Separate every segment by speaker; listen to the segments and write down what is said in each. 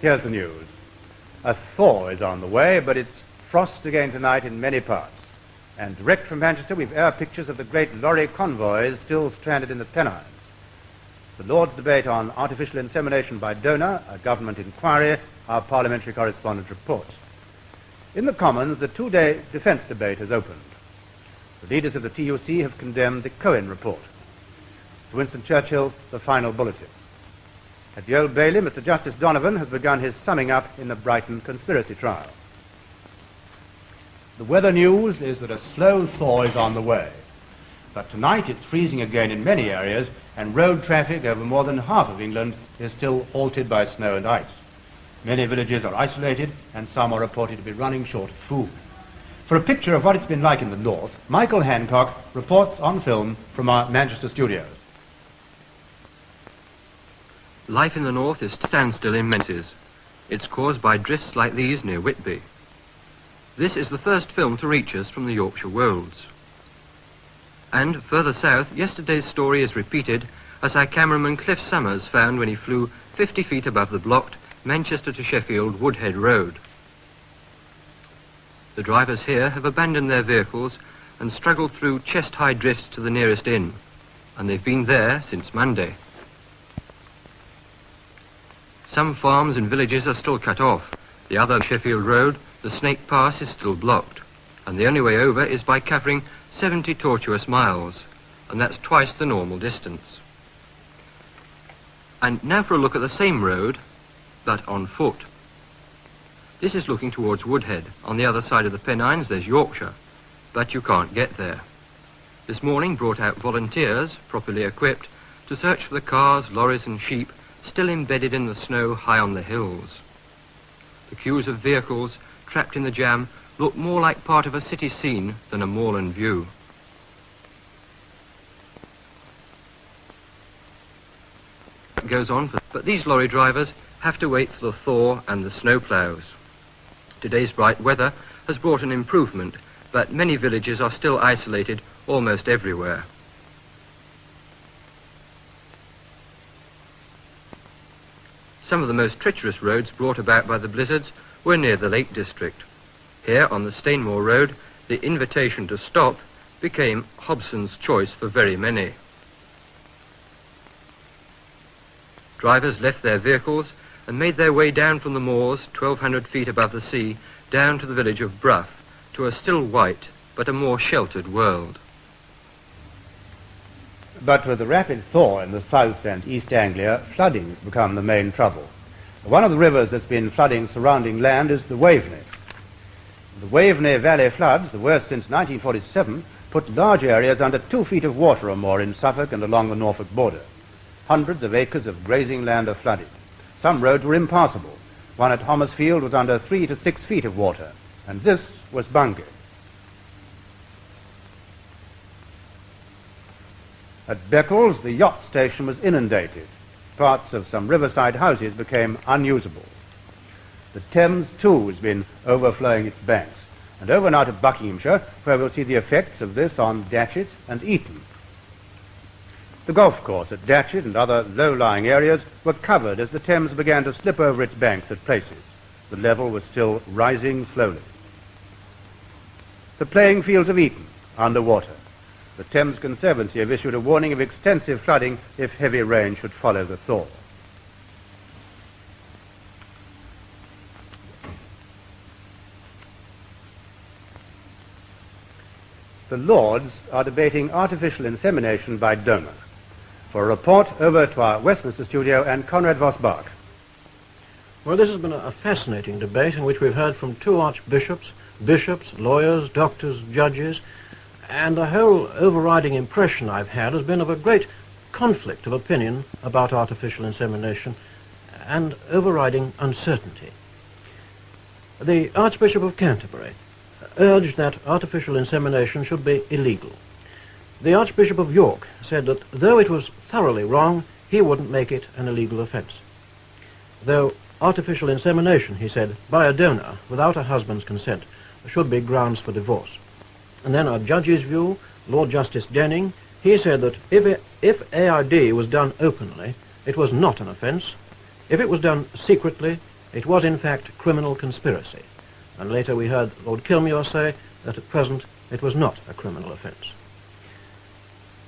Speaker 1: Here's the news. A thaw is on the way, but it's frost again tonight in many parts. And direct from Manchester, we've air pictures of the great lorry convoys still stranded in the Pennines. The Lords' debate on artificial insemination by donor, a government inquiry, our parliamentary correspondent reports. In the Commons, the two-day defence debate has opened. The leaders of the TUC have condemned the Cohen report. Sir Winston Churchill, the final bulletin. At the Old Bailey, Mr. Justice Donovan has begun his summing up in the Brighton conspiracy trial. The weather news is that a slow thaw is on the way. But tonight it's freezing again in many areas, and road traffic over more than half of England is still halted by snow and ice. Many villages are isolated, and some are reported to be running short of food. For a picture of what it's been like in the north, Michael Hancock reports on film from our Manchester studios.
Speaker 2: Life in the north is standstill in Menzies. It's caused by drifts like these near Whitby. This is the first film to reach us from the Yorkshire Wolds. And further south, yesterday's story is repeated as our cameraman Cliff Summers found when he flew 50 feet above the blocked Manchester to Sheffield Woodhead Road. The drivers here have abandoned their vehicles and struggled through chest-high drifts to the nearest inn, and they've been there since Monday. Some farms and villages are still cut off. The other Sheffield Road, the Snake Pass, is still blocked, and the only way over is by covering 70 tortuous miles, and that's twice the normal distance. And now for a look at the same road, but on foot. This is looking towards Woodhead. On the other side of the Pennines there's Yorkshire, but you can't get there. This morning brought out volunteers, properly equipped, to search for the cars, lorries and sheep still embedded in the snow high on the hills. The queues of vehicles trapped in the jam look more like part of a city scene than a moorland view. It goes on, but these lorry drivers have to wait for the thaw and the snow ploughs. Today's bright weather has brought an improvement, but many villages are still isolated almost everywhere. Some of the most treacherous roads brought about by the blizzards were near the Lake District. Here on the Stainmore Road, the invitation to stop became Hobson's choice for very many. Drivers left their vehicles and made their way down from the moors, 1,200 feet above the sea, down to the village of Brough, to a still white but a more sheltered world.
Speaker 1: But with the rapid thaw in the south and east Anglia, flooding has become the main trouble. One of the rivers that's been flooding surrounding land is the Waveney. The Waveney Valley floods, the worst since 1947, put large areas under 2 feet of water or more in Suffolk and along the Norfolk border. Hundreds of acres of grazing land are flooded. Some roads were impassable. One at Homersfield was under 3 to 6 feet of water, and this was Bungay. At Beccles, the yacht station was inundated. Parts of some riverside houses became unusable. The Thames, too, has been overflowing its banks. And over now to Buckinghamshire, where we'll see the effects of this on Datchet and Eton. The golf course at Datchet and other low-lying areas were covered as the Thames began to slip over its banks at places. The level was still rising slowly. The playing fields of Eton, underwater. The Thames Conservancy have issued a warning of extensive flooding if heavy rain should follow the thaw. The Lords are debating artificial insemination by donor. For a report, over to our Westminster studio and Conrad Vosbach.
Speaker 3: Well, this has been a fascinating debate in which we've heard from 2 archbishops, bishops, lawyers, doctors, judges, and the whole overriding impression I've had has been of a great conflict of opinion about artificial insemination and overriding uncertainty. The Archbishop of Canterbury urged that artificial insemination should be illegal. The Archbishop of York said that though it was thoroughly wrong, he wouldn't make it an illegal offence. Though artificial insemination, he said, by a donor without a husband's consent should be grounds for divorce. And then our judge's view, Lord Justice Denning, he said that if AID was done openly, it was not an offence. If it was done secretly, it was in fact criminal conspiracy. And later we heard Lord Kilmuir say that at present it was not a criminal offence.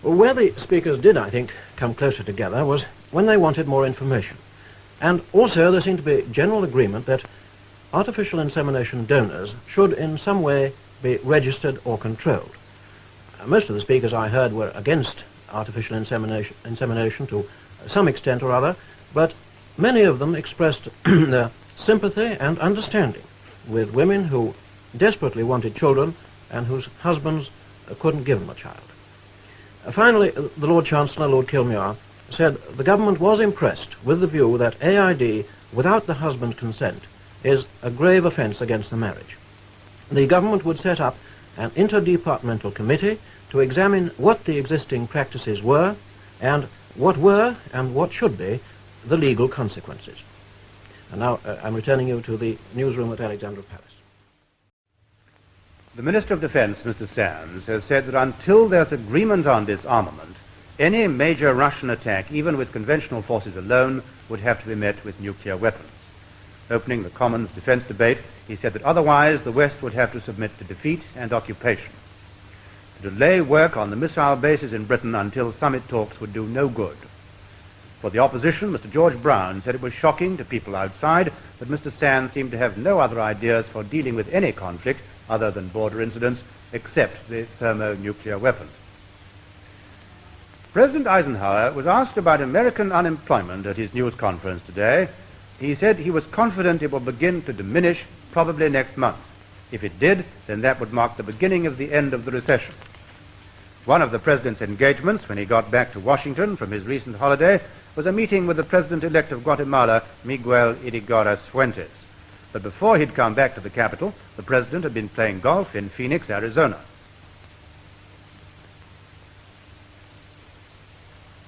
Speaker 3: Well, where the speakers did, I think, come closer together was when they wanted more information. And also there seemed to be general agreement that artificial insemination donors should in some way be registered or controlled. Most of the speakers I heard were against artificial insemination to some extent or other, but many of them expressed their sympathy and understanding with women who desperately wanted children and whose husbands couldn't give them a child. Finally, the Lord Chancellor, Lord Kilmuir, said the government was impressed with the view that AID without the husband's consent is a grave offence against the marriage. The government would set up an interdepartmental committee to examine what the existing practices were and what should be the legal consequences. And now I'm returning you to the newsroom at Alexandra Palace.
Speaker 1: The Minister of Defence, Mr. Sens, has said that until there's agreement on disarmament, any major Russian attack, even with conventional forces alone, would have to be met with nuclear weapons. Opening the Commons defence debate, he said that otherwise the West would have to submit to defeat and occupation. To delay work on the missile bases in Britain until summit talks would do no good. For the opposition, Mr. George Brown said it was shocking to people outside that Mr. Sand seemed to have no other ideas for dealing with any conflict other than border incidents, except the thermonuclear weapons. President Eisenhower was asked about American unemployment at his news conference today. He said he was confident it will begin to diminish probably next month. If it did, then that would mark the beginning of the end of the recession. One of the president's engagements when he got back to Washington from his recent holiday was a meeting with the president-elect of Guatemala, Miguel Irigoyen Fuentes. But before he'd come back to the capital, the president had been playing golf in Phoenix, Arizona.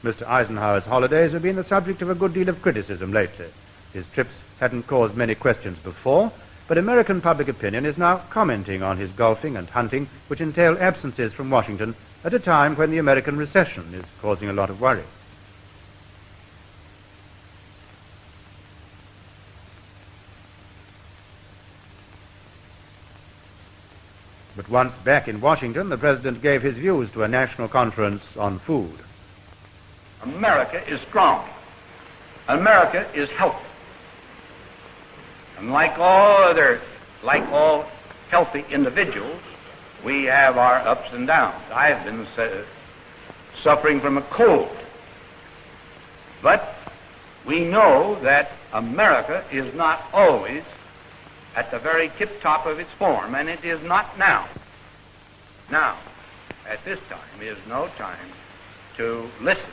Speaker 1: Mr. Eisenhower's holidays have been the subject of a good deal of criticism lately. His trips hadn't caused many questions before, but American public opinion is now commenting on his golfing and hunting, which entail absences from Washington at a time when the American recession is causing a lot of worry. But once back in Washington, the president gave his views to a national conference on food.
Speaker 4: America is strong. America is healthy. And like all healthy individuals, we have our ups and downs. I've been suffering from a cold. But we know that America is not always at the very tip-top of its form, and it is not now. Now, at this time, is no time to listen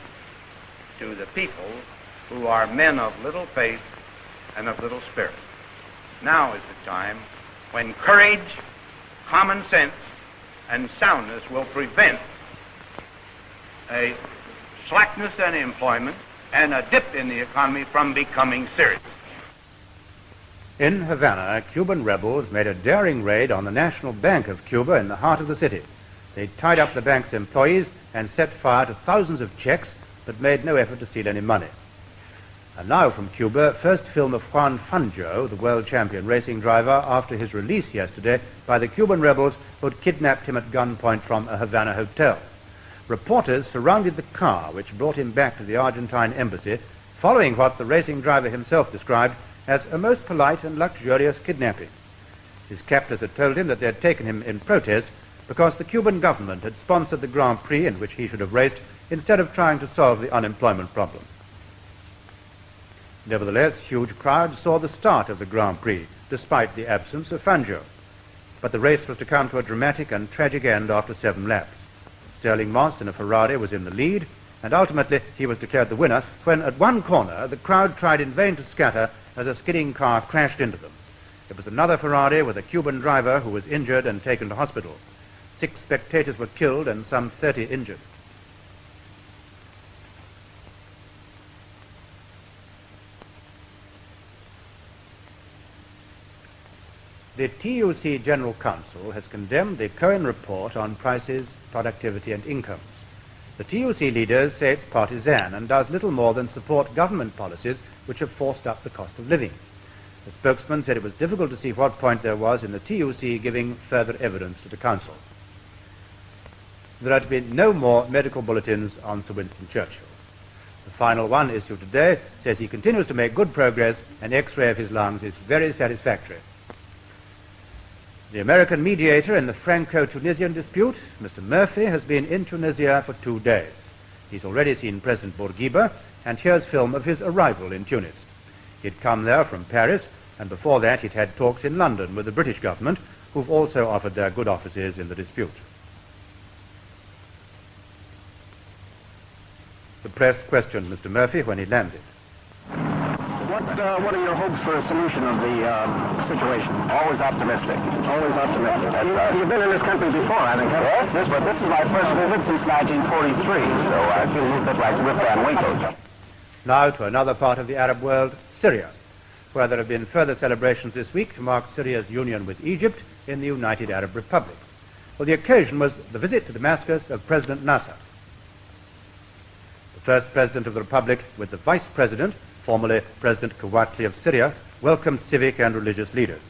Speaker 4: to the people who are men of little faith and of little spirit. Now is the time when courage, common sense, and soundness will prevent a slackness in employment and a dip in the economy from becoming serious.
Speaker 1: In Havana, Cuban rebels made a daring raid on the National Bank of Cuba in the heart of the city. They tied up the bank's employees and set fire to thousands of checks, but made no effort to steal any money. And now from Cuba, first film of Juan Fangio, the world champion racing driver, after his release yesterday by the Cuban rebels who had kidnapped him at gunpoint from a Havana hotel. Reporters surrounded the car which brought him back to the Argentine embassy, following what the racing driver himself described as a most polite and luxurious kidnapping. His captors had told him that they had taken him in protest because the Cuban government had sponsored the Grand Prix in which he should have raced instead of trying to solve the unemployment problem. Nevertheless, huge crowds saw the start of the Grand Prix, despite the absence of Fangio. But the race was to come to a dramatic and tragic end after 7 laps. Sterling Moss in a Ferrari was in the lead, and ultimately he was declared the winner when at one corner the crowd tried in vain to scatter as a skidding car crashed into them. It was another Ferrari with a Cuban driver who was injured and taken to hospital. 6 spectators were killed and some 30 injured. The TUC General Council has condemned the Cohen report on prices, productivity and incomes. The TUC leaders say it's partisan and does little more than support government policies which have forced up the cost of living. The spokesman said it was difficult to see what point there was in the TUC giving further evidence to the council. There are to be no more medical bulletins on Sir Winston Churchill. The final one issued today says he continues to make good progress. An X-ray of his lungs is very satisfactory. The American mediator in the Franco-Tunisian dispute, Mr. Murphy, has been in Tunisia for 2 days. He's already seen President Bourguiba, and here's film of his arrival in Tunis. He'd come there from Paris, and before that he'd had talks in London with the British government, who've also offered their good offices in the dispute. The press questioned Mr. Murphy when he landed.
Speaker 5: What are your hopes for a solution of the situation? Always optimistic. Always optimistic. You've been in this country before, haven't you? Yes, but this is my first visit since 1943, so I feel a little bit like Rip Van Winkle.
Speaker 1: Now to another part of the Arab world, Syria, where there have been further celebrations this week to mark Syria's union with Egypt in the United Arab Republic. Well, the occasion was the visit to Damascus of President Nasser. The first president of the Republic, with the vice president, formerly President Kawatli of Syria, welcomed civic and religious leaders.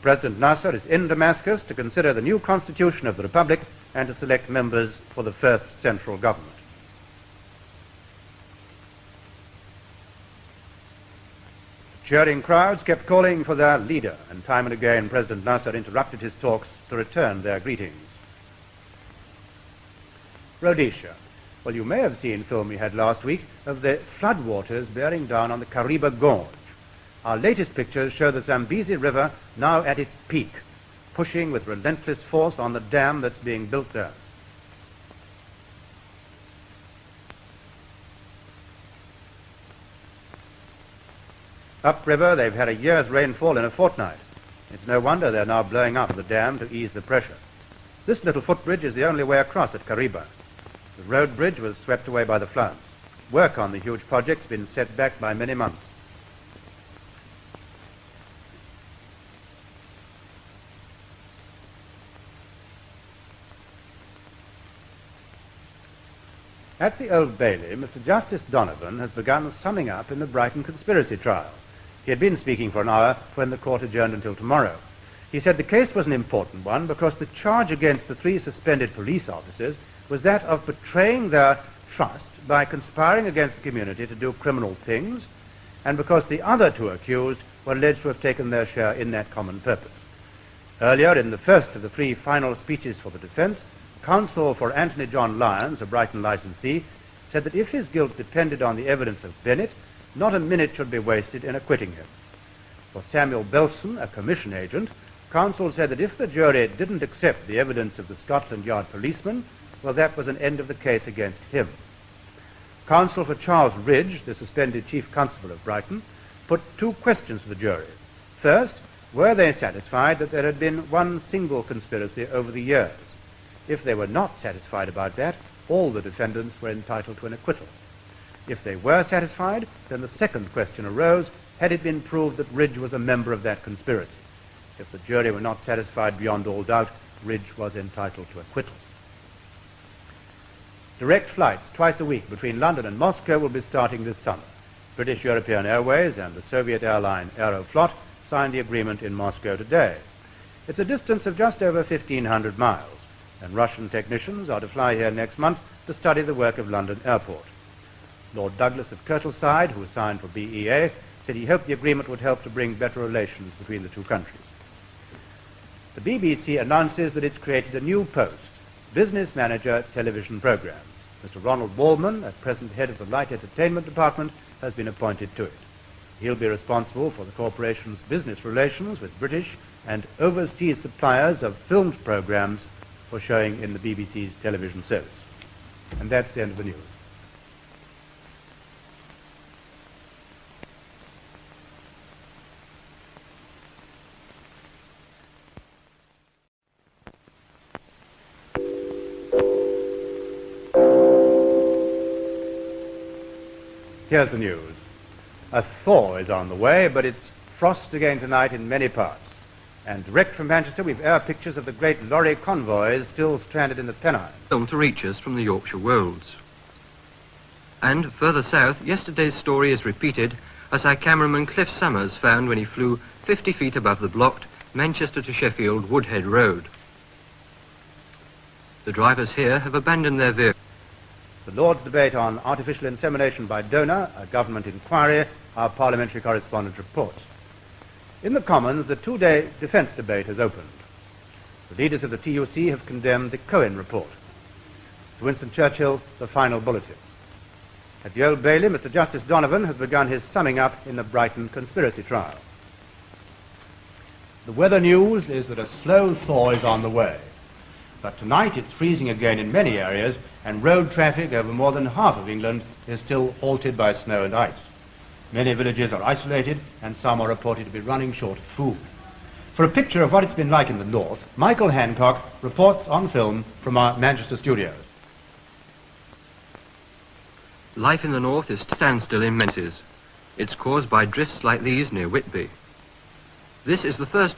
Speaker 1: President Nasser is in Damascus to consider the new constitution of the Republic and to select members for the first central government. Cheering crowds kept calling for their leader, and time and again President Nasser interrupted his talks to return their greetings. Rhodesia. Well, you may have seen film we had last week of the floodwaters bearing down on the Kariba Gorge. Our latest pictures show the Zambezi River now at its peak, pushing with relentless force on the dam that's being built there. Upriver, they've had a year's rainfall in a fortnight. It's no wonder they're now blowing up the dam to ease the pressure. This little footbridge is the only way across at Kariba. The road bridge was swept away by the floods. Work on the huge project's been set back by many months. At the Old Bailey, Mr. Justice Donovan has begun summing up in the Brighton conspiracy trial. He had been speaking for an hour when the court adjourned until tomorrow. He said the case was an important one because the charge against the 3 suspended police officers was that of betraying their trust by conspiring against the community to do criminal things, and because the other 2 accused were alleged to have taken their share in that common purpose. Earlier, in the first of the 3 final speeches for the defense, counsel for Anthony John Lyons, a Brighton licensee, said that if his guilt depended on the evidence of Bennett, not a minute should be wasted in acquitting him. For Samuel Belson, a commission agent, counsel said that if the jury didn't accept the evidence of the Scotland Yard policeman, well, that was an end of the case against him. Counsel for Charles Ridge, the suspended chief constable of Brighton, put 2 questions to the jury. First, were they satisfied that there had been one single conspiracy over the years? If they were not satisfied about that, all the defendants were entitled to an acquittal. If they were satisfied, then the second question arose, had it been proved that Ridge was a member of that conspiracy? If the jury were not satisfied beyond all doubt, Ridge was entitled to acquittal. Direct flights twice a week between London and Moscow will be starting this summer. British European Airways and the Soviet airline Aeroflot signed the agreement in Moscow today. It's a distance of just over 1,500 miles, and Russian technicians are to fly here next month to study the work of London Airport. Lord Douglas of Kirtleside, who signed for BEA, said he hoped the agreement would help to bring better relations between the 2 countries. The BBC announces that it's created a new post, Business Manager Television Programs. Mr. Ronald Wallman, at present head of the Light Entertainment Department, has been appointed to it. He'll be responsible for the corporation's business relations with British and overseas suppliers of filmed programs for showing in the BBC's television service. And that's the end of the news. Here's the news. A thaw is on the way, but it's frost again tonight in many parts. And direct from Manchester, we've air pictures of the great lorry convoys still stranded in the Pennines.
Speaker 2: Film to reach us from the Yorkshire Wolds. And further south, yesterday's story is repeated as our cameraman Cliff Summers found when he flew 50 feet above the blocked Manchester to Sheffield Woodhead Road. The drivers here have abandoned their vehicle.
Speaker 1: The Lord's debate on artificial insemination by donor, a government inquiry, our parliamentary correspondent reports. In the Commons, the two-day defence debate has opened. The leaders of the TUC have condemned the Cohen report. Sir Winston Churchill, the final bulletin. At the Old Bailey, Mr. Justice Donovan has begun his summing up in the Brighton conspiracy trial. The weather news is that a slow thaw is on the way. But tonight it's freezing again in many areas, and road traffic over more than half of England is still halted by snow and ice. Many villages are isolated, and some are reported to be running short of food. For a picture of what it's been like in the north, Michael Hancock reports on film from our Manchester studios.
Speaker 2: Life in the north is standstill in Menzies. It's caused by drifts like these near Whitby. This is the first